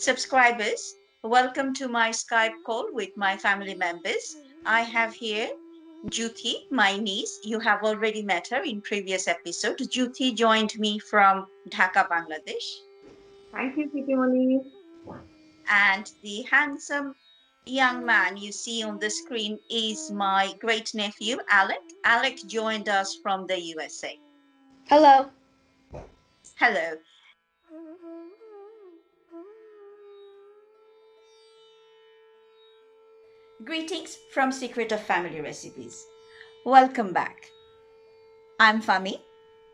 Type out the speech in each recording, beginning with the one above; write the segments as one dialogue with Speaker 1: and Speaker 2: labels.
Speaker 1: Subscribers, welcome to my Skype call with my family members. I have here Jyoti, my niece. You have already met her in previous episode. Jyoti joined me from Dhaka, Bangladesh.
Speaker 2: Thank you, Kitimani.
Speaker 1: And the handsome young man you see on the screen is my great nephew, Alec. Alec joined us from the USA.
Speaker 3: Hello.
Speaker 1: Hello. Greetings from Secret of Family Recipes. Welcome back. I'm Fami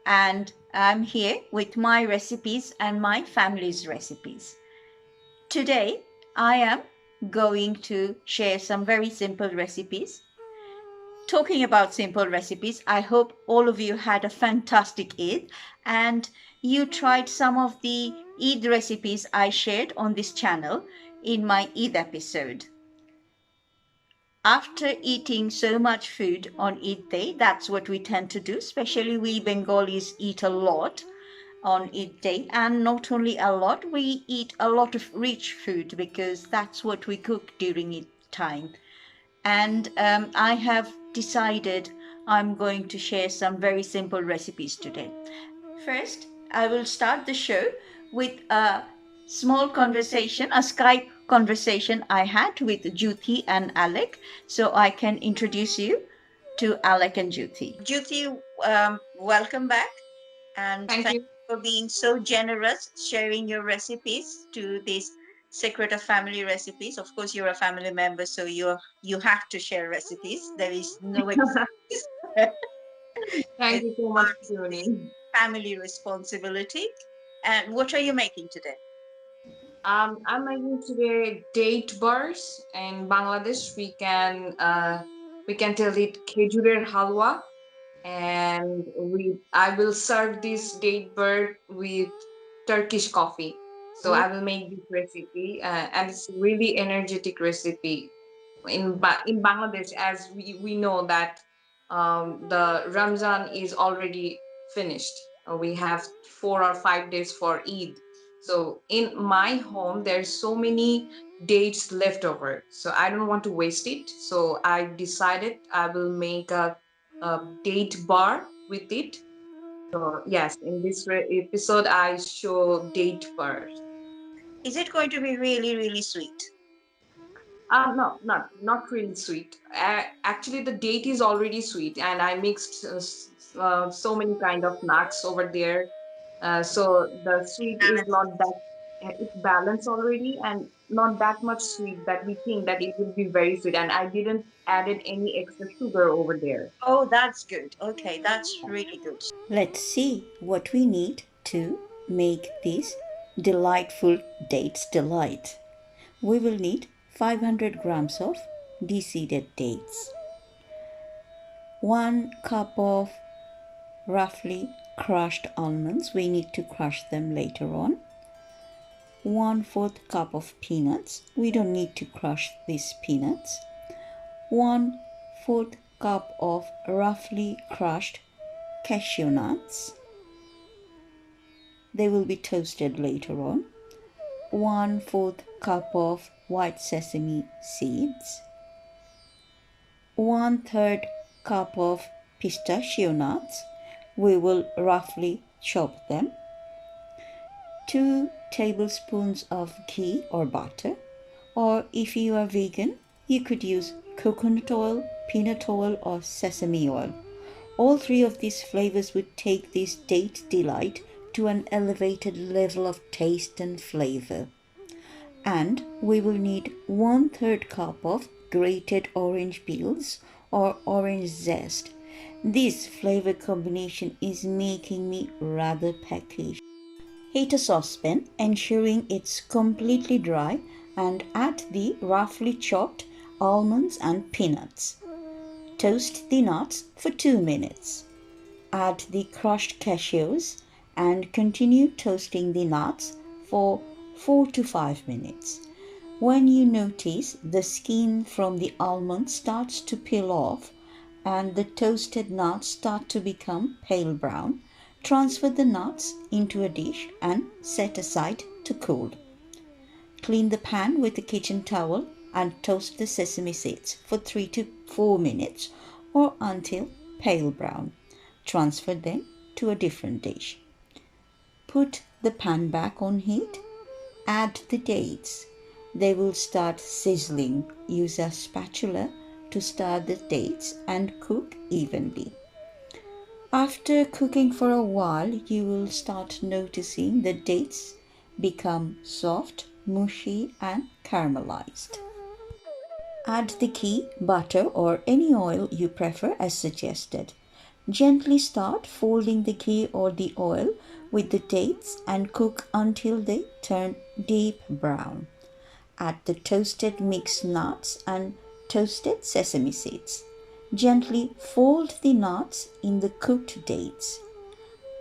Speaker 1: and I'm here with my recipes and my family's recipes. Today, I am going to share some very simple recipes. Talking about simple recipes, I hope all of you had a fantastic Eid and you tried some of the Eid recipes I shared on this channel in my Eid episode. After eating so much food on Eid Day, that's what we tend to do, especially we Bengalis eat a lot on Eid Day, and not only a lot, we eat a lot of rich food because that's what we cook during Eid time. And I have decided I'm going to share some very simple recipes today. First, I will start the show with a small conversation, a Skype conversation I had with Jyoti and Alec. So I can introduce you to Alec and Jyoti. Jyoti, welcome back. And
Speaker 2: Thank
Speaker 1: thank
Speaker 2: you.
Speaker 1: you for being so generous, sharing your recipes to this Secret of Family Recipes. Of course, you're a family member, so you have to share recipes. There is no excuse.
Speaker 2: Thank
Speaker 1: It's
Speaker 2: you so much,
Speaker 1: part of the
Speaker 2: Kitimani.
Speaker 1: family responsibility. And what are you making today?
Speaker 2: I'm making today date bars. In Bangladesh, we can tell it khejurer halwa, and I will serve this date bar with Turkish coffee. So
Speaker 1: Oh,
Speaker 2: I will make this recipe, and it's really energetic recipe. In Bangladesh, as we know that the Ramzan is already finished. We have 4 or 5 days for Eid. So in my home, there's so many dates left over. So I don't want to waste it. So I decided I will make a date bar with it. So yes, in this episode, I show date bars.
Speaker 1: is it going to be really, really sweet?
Speaker 2: No, not really sweet. Actually, the date is already sweet, and I mixed so many kind of nuts over there. So the sweet is not that it's balanced already, and not that much sweet that we think that it will be very sweet. And I didn't added any extra sugar over there.
Speaker 1: Oh, that's good. Okay, that's really good. Let's see what we need to make this delightful dates delight. We will need 500 grams of deseeded dates, 1 cup of roughly crushed almonds. We need to crush them later on. 1/4 cup of peanuts. We don't need to crush these peanuts. 1/4 cup of roughly crushed cashew nuts. They will be toasted later on. 1/4 cup of white sesame seeds. 1/3 cup of pistachio nuts. We will roughly chop them. 2 tablespoons of ghee or butter, or if you are vegan, you could use coconut oil, peanut oil, or sesame oil. All three of these flavors would take this date delight to an elevated level of taste and flavor. And we will need 1/3 cup of grated orange peels or orange zest. This flavor combination is making me rather peckish. Heat a saucepan, ensuring it's completely dry, and add the roughly chopped almonds and peanuts. Toast the nuts for 2 minutes. Add the crushed cashews and continue toasting the nuts for 4 to 5 minutes. When you notice the skin from the almond starts to peel off and the toasted nuts start to become pale brown, transfer the nuts into a dish and set aside to cool. Clean the pan with a kitchen towel and toast the sesame seeds for 3 to 4 minutes or until pale brown. Transfer them to a different dish. Put the pan back on heat. Add the dates. They will start sizzling. Use a spatula to stir the dates and cook evenly. After cooking for a while, you will start noticing the dates become soft, mushy, and caramelized. Add the ghee, butter, or any oil you prefer as suggested. Gently start folding the ghee or the oil with the dates and cook until they turn deep brown. Add the toasted mixed nuts and toasted sesame seeds. Gently fold the nuts in the cooked dates.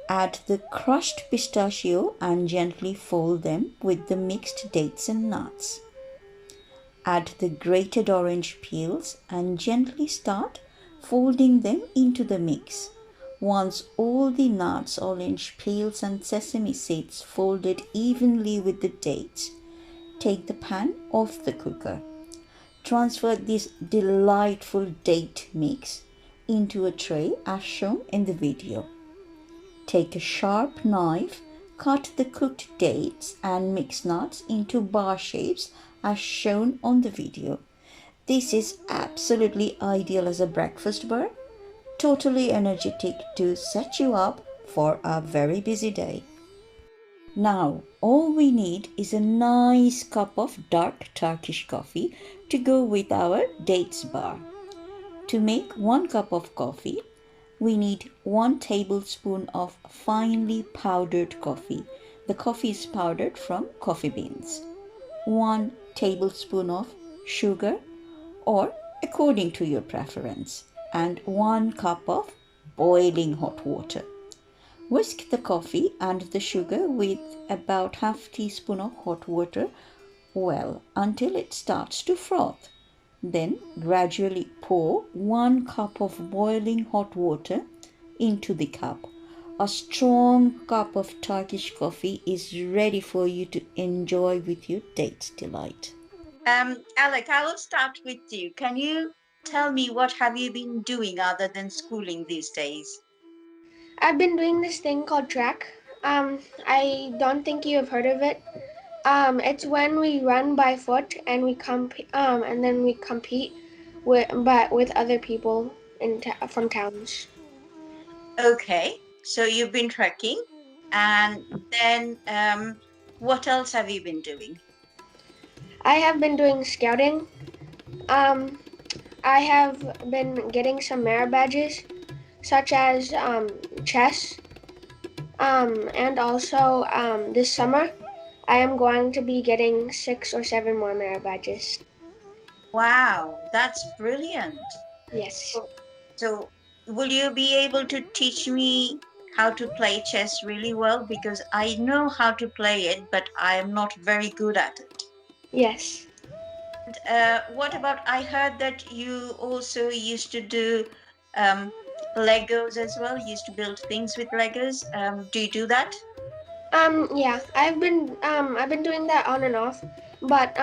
Speaker 1: Add the crushed pistachio and gently fold them with the mixed dates and nuts. Add the grated orange peels and gently start folding them into the mix. Once all the nuts, orange peels, and sesame seeds folded evenly with the dates, take the pan off the cooker. Transfer this delightful date mix into a tray as shown in the video. Take a sharp knife, cut the cooked dates and mixed nuts into bar shapes as shown on the video. This is absolutely ideal as a breakfast bar, totally energetic to set you up for a very busy day. Now, all we need is a nice cup of dark Turkish coffee to go with our dates bar. To make 1 cup of coffee, we need 1 tablespoon of finely powdered coffee. The coffee is powdered from coffee beans. 1 tablespoon of sugar or according to your preference, and 1 cup of boiling hot water. Whisk the coffee and the sugar with about half teaspoon of hot water well until it starts to froth. Then gradually pour 1 cup of boiling hot water into the cup. A strong cup of Turkish coffee is ready for you to enjoy with your date delight. Alec, I will start with you. Can you tell me what have you been doing other than schooling these days?
Speaker 3: I've been doing this thing called track. I don't think you have heard of it. It's when we run by foot and and then we compete with other people from towns.
Speaker 1: Okay, so you've been trekking, and then what else have you been doing?
Speaker 3: I have been doing scouting. Um, I have been getting some merit badges, such as chess. And also this summer, I am going to be getting 6 or 7 more merit badges.
Speaker 1: Wow, that's brilliant.
Speaker 3: Yes.
Speaker 1: So, will you be able to teach me how to play chess really well? Because I know how to play it, but I am not very good at it.
Speaker 3: Yes.
Speaker 1: What about? I heard that you also used to do um, Legos as well. You used to build things with Legos. Do you do that?
Speaker 3: Yeah, I've been doing that on and off, but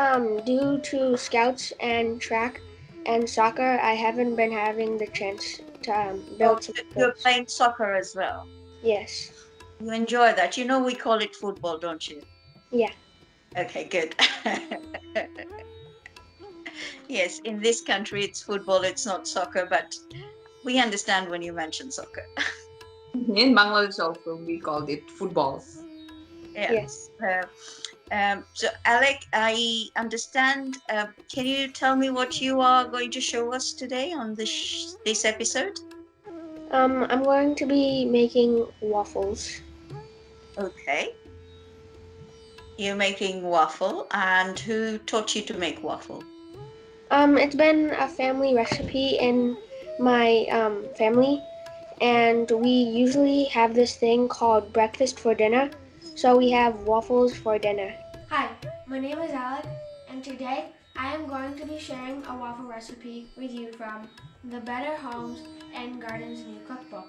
Speaker 3: due to scouts and track and soccer, I haven't been having the chance to
Speaker 1: Oh,
Speaker 3: build some
Speaker 1: you're
Speaker 3: things.
Speaker 1: playing soccer as well.
Speaker 3: Yes.
Speaker 1: You enjoy that. You know, we call it football, don't you?
Speaker 3: Yeah.
Speaker 1: Okay, good. Yes, in this country it's football, it's not soccer, but we understand when you mention soccer.
Speaker 2: In Bangladesh also we called it football.
Speaker 1: Yeah.
Speaker 3: Yes.
Speaker 1: So, Alec, I understand. Can you tell me what you are going to show us today on this episode?
Speaker 3: I'm going to be making waffles.
Speaker 1: Okay. You're making waffle, and who taught you to make waffle?
Speaker 3: It's been a family recipe in my family, and we usually have this thing called breakfast for dinner. So we have waffles for dinner. Hi, my name is Alec, and today I am going to be sharing a waffle recipe with you from the Better Homes and Gardens New Cookbook.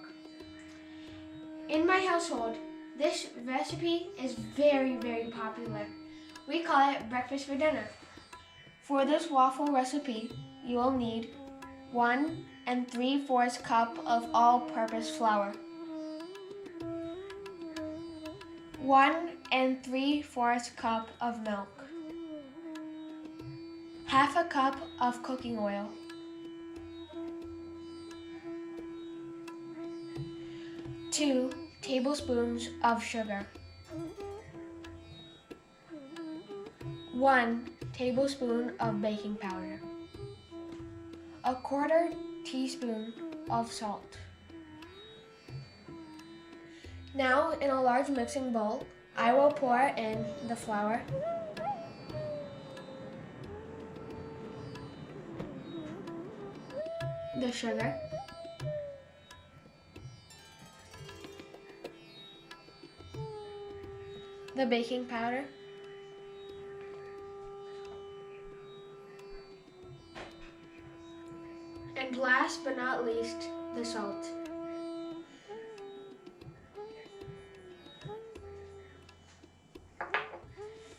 Speaker 3: In my household, this recipe is very, very popular. We call it breakfast for dinner. For this waffle recipe, you will need 1 3/4 cup of all-purpose flour, 1 3/4 cup of milk, half a cup of cooking oil, 2 tablespoons of sugar, 1 tablespoon of baking powder, a 1/4 teaspoon of salt. Now, in a large mixing bowl, I will pour in the flour, the sugar, the baking powder, and last but not least, the salt.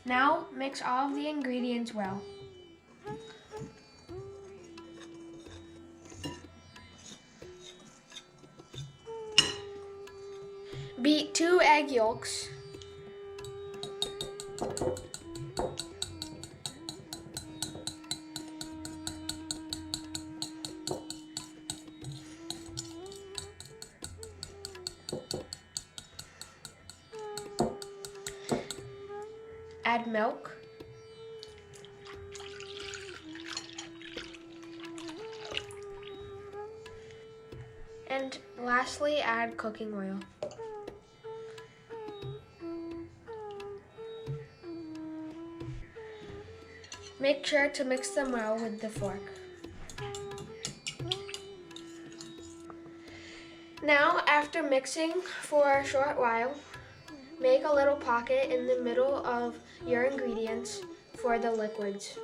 Speaker 3: Now mix all of the ingredients well. Beat 2 egg yolks. Add milk. And lastly, add cooking oil. Make sure to mix them well with the fork. Now, after mixing for a short while, make a little pocket in the middle of your ingredients for the liquids.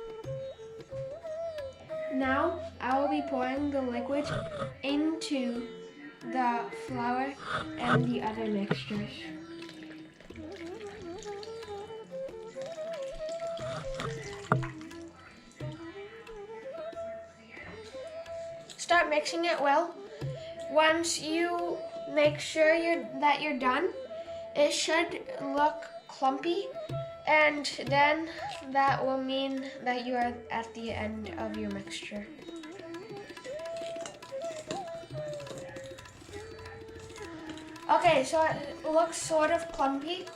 Speaker 3: Now, I will be pouring the liquid into the flour and the other mixtures. Start mixing it well. Once you make sure that you're done, it should look clumpy, and then that will mean that you are at the end of your mixture. Okay, so it looks sort of clumpy,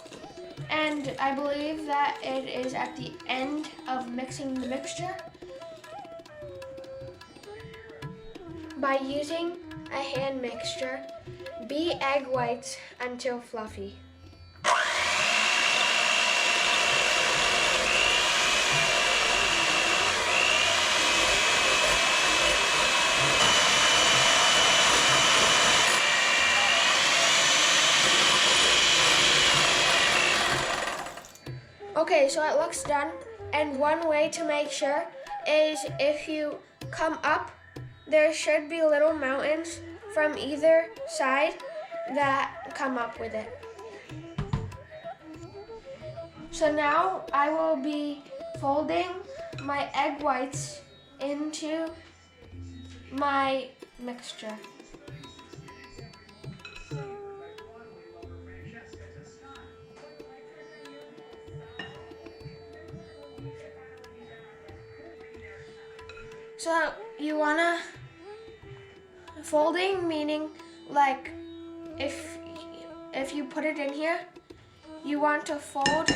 Speaker 3: and I believe that it is at the end of mixing the mixture. By using a hand mixture, beat egg whites until fluffy. Okay, so it looks done, and one way to make sure is if you come up, there should be little mountains from either side that come up with it. So now I will be folding my egg whites into my mixture. So you wanna folding, meaning like if you put it in here, you want to fold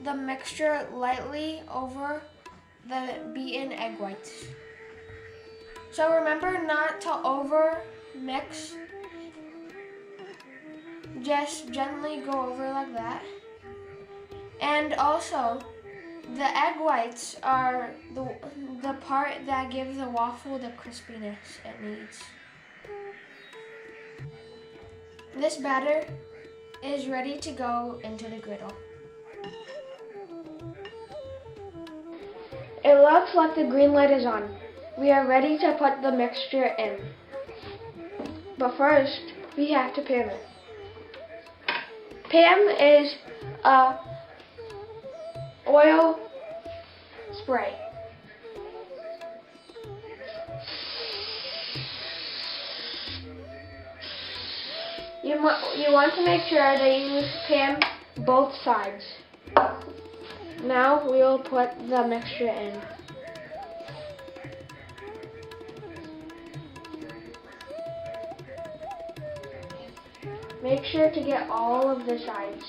Speaker 3: the mixture lightly over the beaten egg whites. So remember not to over mix, just gently go over like that. And also, the egg whites are the part that gives the waffle the crispiness it needs. This batter is ready to go into the griddle. It looks like the green light is on. We are ready to put the mixture in. But first, we have to pan it. Pan is a oil spray. You want to make sure that you pan both sides. Now we will put the mixture in. Make sure to get all of the sides.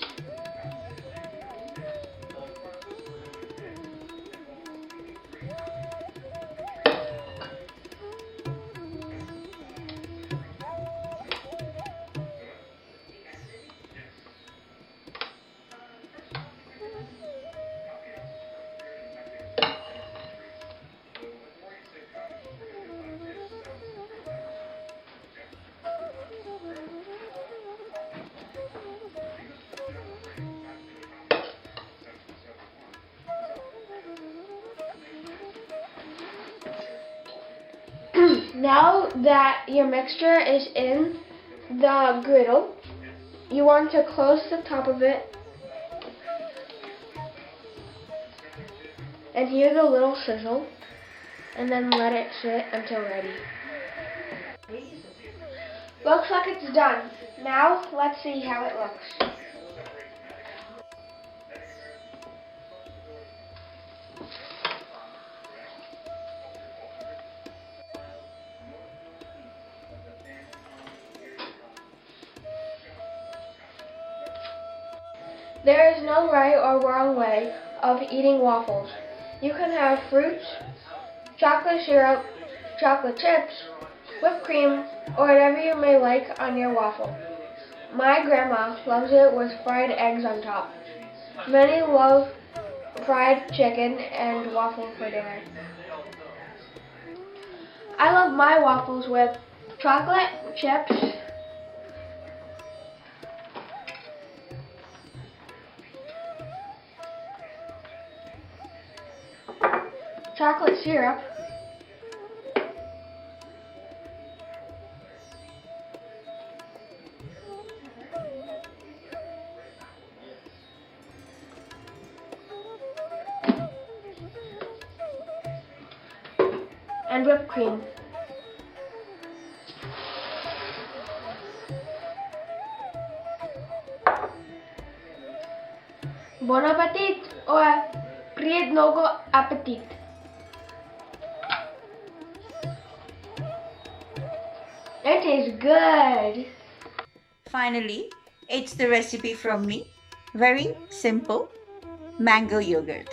Speaker 3: Now that your mixture is in the griddle, you want to close the top of it and hear the little sizzle, and then let it sit until ready. Looks like it's done. Now let's see how it looks. There is no right or wrong way of eating waffles. You can have fruits, chocolate syrup, chocolate chips, whipped cream, or whatever you may like on your waffle. My grandma loves it with fried eggs on top. Many love fried chicken and waffle for dinner. I love my waffles with chocolate chips, chocolate syrup, and whipped cream. Bon appetit or priet nogo appetit. It is good.
Speaker 1: Finally, it's the recipe from me. Very simple. Mango yogurt.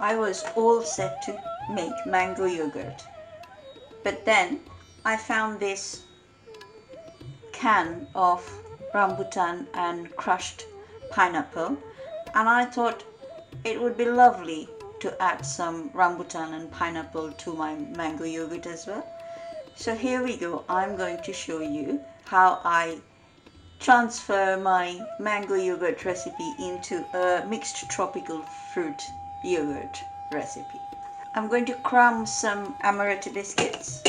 Speaker 1: I was all set to make mango yogurt. But then I found this can of rambutan and crushed pineapple, and I thought it would be lovely to add some rambutan and pineapple to my mango yogurt as well. So here we go. I'm going to show you how I transfer my mango yogurt recipe into a mixed tropical fruit yogurt recipe. I'm going to crumb some amaretto biscuits.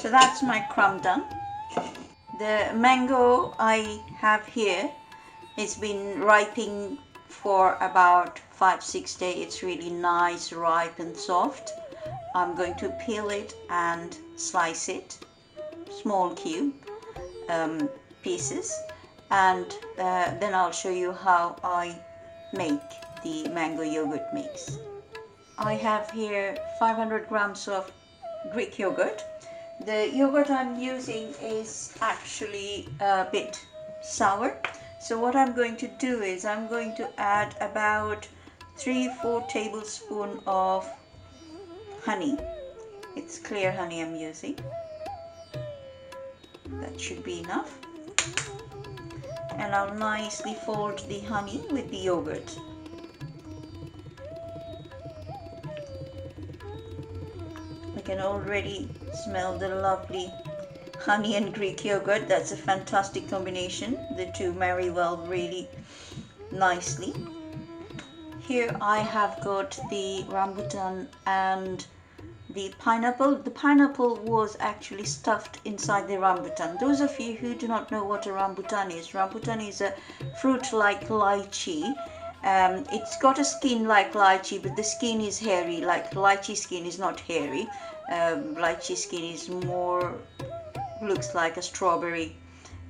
Speaker 1: So that's my crumb done. The mango I have here, it's been ripening for about 5-6 days. It's really nice, ripe and soft. I'm going to peel it and slice it, small cube pieces, and then I'll show you how I make the mango yogurt mix. I have here 500 grams of Greek yogurt. The yogurt I'm using is actually a bit sour. So what I'm going to do is I'm going to add about 3-4 tablespoons of honey. It's clear honey I'm using. That should be enough. And I'll nicely fold the honey with the yogurt. I can already smell the lovely honey and Greek yogurt. That's a fantastic combination. The two marry well really nicely. Here I have got the rambutan and the pineapple was actually stuffed inside the rambutan. Those of you who do not know what a rambutan is a fruit like lychee. It's got a skin like lychee, but the skin is hairy. Like lychee skin is not hairy. Lychee skin is more, looks like a strawberry,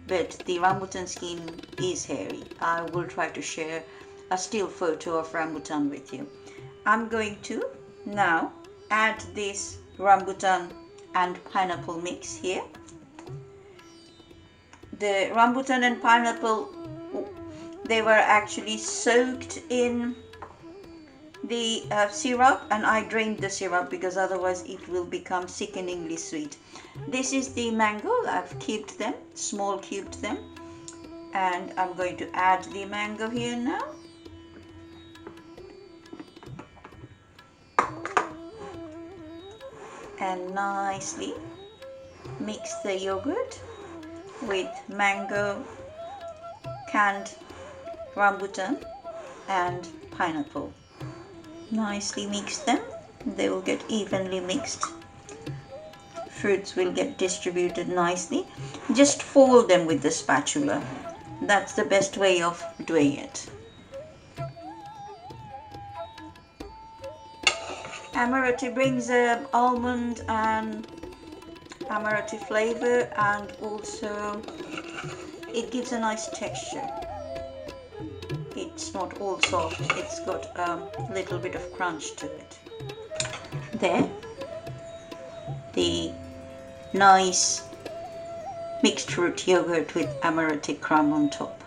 Speaker 1: but the rambutan skin is hairy. I will try to share a still photo of rambutan with you. I'm going to now add this rambutan and pineapple mix here. The rambutan and pineapple, they were actually soaked in the syrup, and I drained the syrup because otherwise it will become sickeningly sweet. This is the mango. I've cubed them, small cubed them, and I'm going to add the mango here now. And nicely mix the yogurt with mango, canned rambutan and pineapple. Nicely mix them. They will get evenly mixed. Fruits will get distributed nicely. Just fold them with the spatula. That's the best way of doing it. Amaretti brings almond and amaretti flavor, and also it gives a nice texture. It's not all soft, it's got a little bit of crunch to it. There, the nice mixed fruit yogurt with amaretti crumb on top.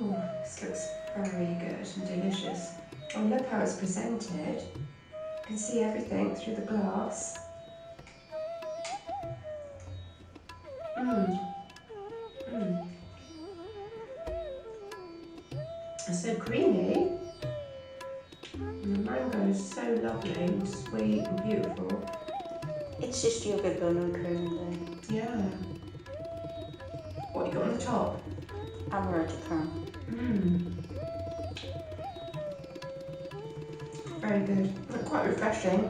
Speaker 4: Oh, this looks very good and delicious. I love how it's presented. You can see everything through the glass. It's so creamy. And the mango is so lovely and sweet and beautiful.
Speaker 1: It's just yogurt, no cream in
Speaker 4: Yeah. What you got on the top?
Speaker 1: there. Amaretti crumb.
Speaker 4: Very good. Quite refreshing.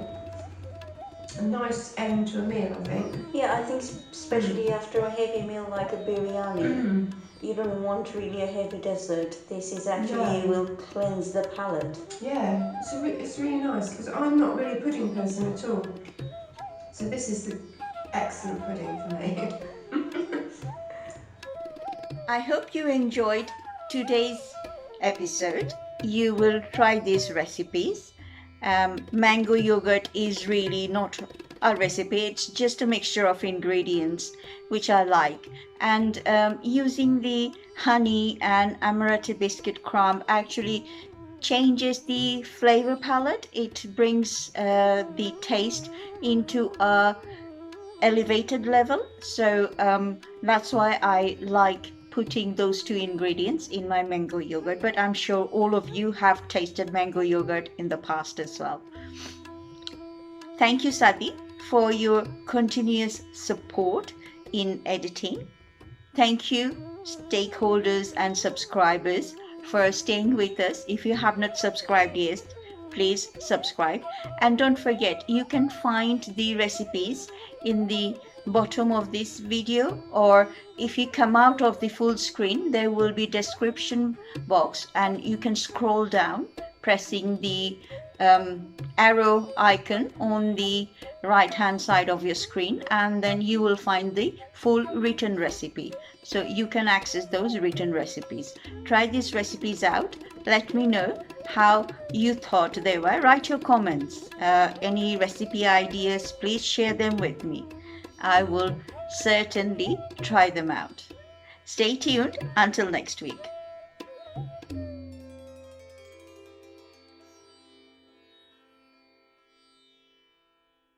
Speaker 4: A nice end to a meal, I think.
Speaker 1: Yeah, I think especially after a heavy meal like a biryani, you don't want really a heavy dessert. This is actually will cleanse the palate.
Speaker 4: Yeah, it's really nice because I'm not really a pudding person at all. So this is the excellent pudding for me.
Speaker 1: I hope you enjoyed today's episode. You will try these recipes. Mango yogurt is really not a recipe, it's just a mixture of ingredients which I like, and using the honey and amaretti biscuit crumb actually changes the flavor palette. It brings the taste into a elevated level, so that's why I like putting those two ingredients in my mango yogurt, but I'm sure all of you have tasted mango yogurt in the past as well. Thank you, Sadi, for your continuous support in editing. Thank you, stakeholders and subscribers, for staying with us. If you have not subscribed yet, please subscribe. And don't forget, you can find the recipes in the bottom of this video, or if you come out of the full screen, there will be description box and you can scroll down pressing the arrow icon on the right hand side of your screen, and then you will find the full written recipe, so you can access those written recipes. Try these recipes out. Let me know how you thought they were. Write your comments. Any recipe ideas, please share them with me. I will certainly try them out. Stay tuned until next week.